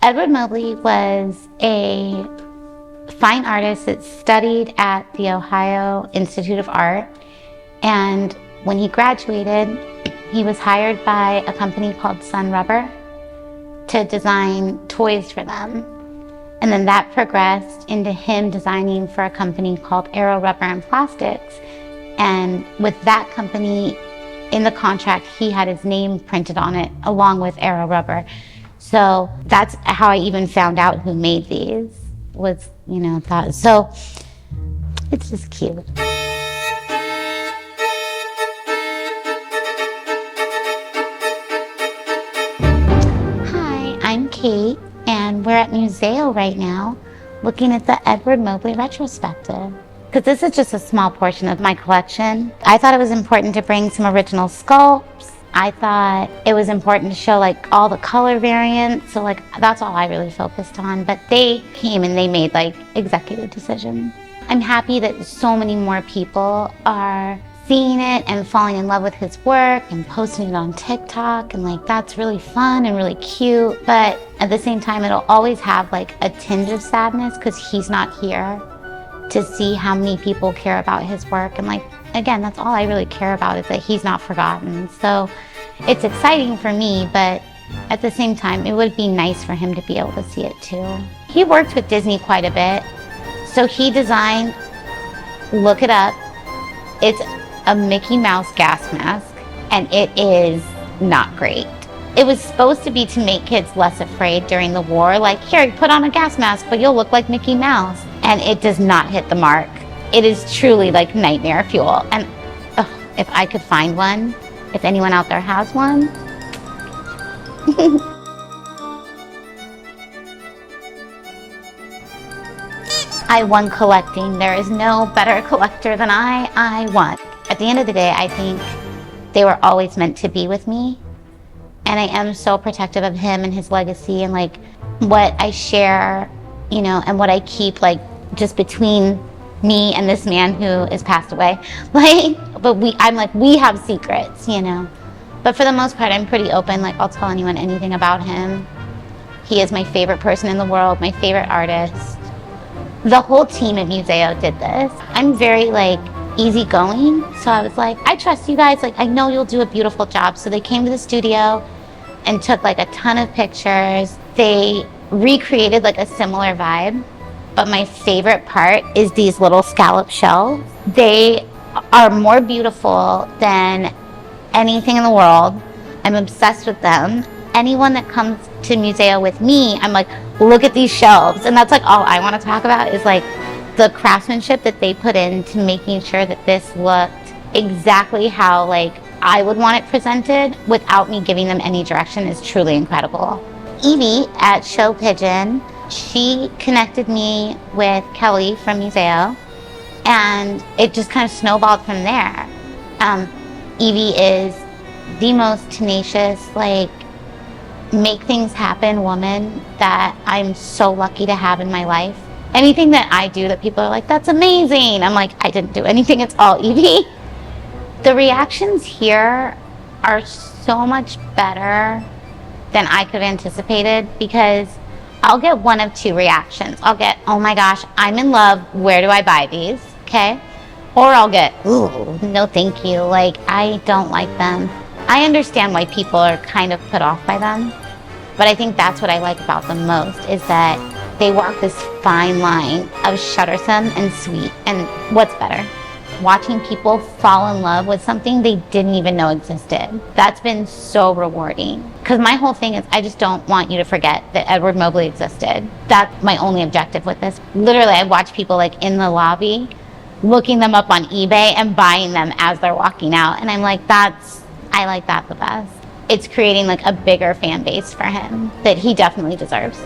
Edward Mobley was a fine artist that studied at the Ohio Institute of Art. And when he graduated, he was hired by a company called Sun Rubber to design toys for them. And then that progressed into him designing for a company called Aero Rubber and Plastics. And with that company, in the contract, he had his name printed on it along with Aero Rubber. So that's how I even found out who made these, was, that. So it's just cute. Hi, I'm Kate, and we're at Muzeo right now looking at the Edward Mobley retrospective. Because this is just a small portion of my collection. I thought it was important to bring some original sculpts. I thought it was important to show all the color variants. So that's all I really focused on. But they came and they made executive decisions. I'm happy that so many more people are seeing it and falling in love with his work and posting it on TikTok. And that's really fun and really cute. But at the same time, it'll always have a tinge of sadness because he's not here to see how many people care about his work. And again, that's all I really care about, is that he's not forgotten. So it's exciting for me, but at the same time, it would be nice for him to be able to see it too. He worked with Disney quite a bit. So he designed, look it up, it's a Mickey Mouse gas mask, and it is not great. It was supposed to be to make kids less afraid during the war. Here, put on a gas mask, but you'll look like Mickey Mouse. And it does not hit the mark. It is truly nightmare fuel. And if I could find one, if anyone out there has one. I won collecting. There is no better collector than I won. At the end of the day, I think they were always meant to be with me. And I am so protective of him and his legacy and what I share, and what I keep just between me and this man who is passed away. But we have secrets, But for the most part, I'm pretty open. I'll tell anyone anything about him. He is my favorite person in the world, my favorite artist. The whole team at Muzeo did this. I'm very easygoing. So I was I trust you guys. I know you'll do a beautiful job. So they came to the studio and took a ton of pictures. They recreated a similar vibe. But my favorite part is these little scallop shells. They are more beautiful than anything in the world. I'm obsessed with them. Anyone that comes to Muzeo with me, I'm look at these shelves. And that's all I want to talk about is the craftsmanship that they put into making sure that this looked exactly how I would want it presented without me giving them any direction is truly incredible. Evie at Show Pigeon, she connected me with Kelly from Muzeo, and it just kind of snowballed from there. Evie is the most tenacious, make things happen woman that I'm so lucky to have in my life. Anything that I do that people are that's amazing. I'm I didn't do anything, it's all Evie. The reactions here are so much better than I could have anticipated, because I'll get one of two reactions. I'll get, oh my gosh, I'm in love, where do I buy these? Okay. Or I'll get, ooh, no thank you, I don't like them. I understand why people are kind of put off by them, but I think that's what I like about them most, is that they walk this fine line of shuttersome and sweet. And what's better? Watching people fall in love with something they didn't even know existed. That's been so rewarding. Because my whole thing is, I just don't want you to forget that Edward Mobley existed. That's my only objective with this. Literally, I watch people in the lobby, looking them up on eBay and buying them as they're walking out. And I'm I like that the best. It's creating a bigger fan base for him that he definitely deserves.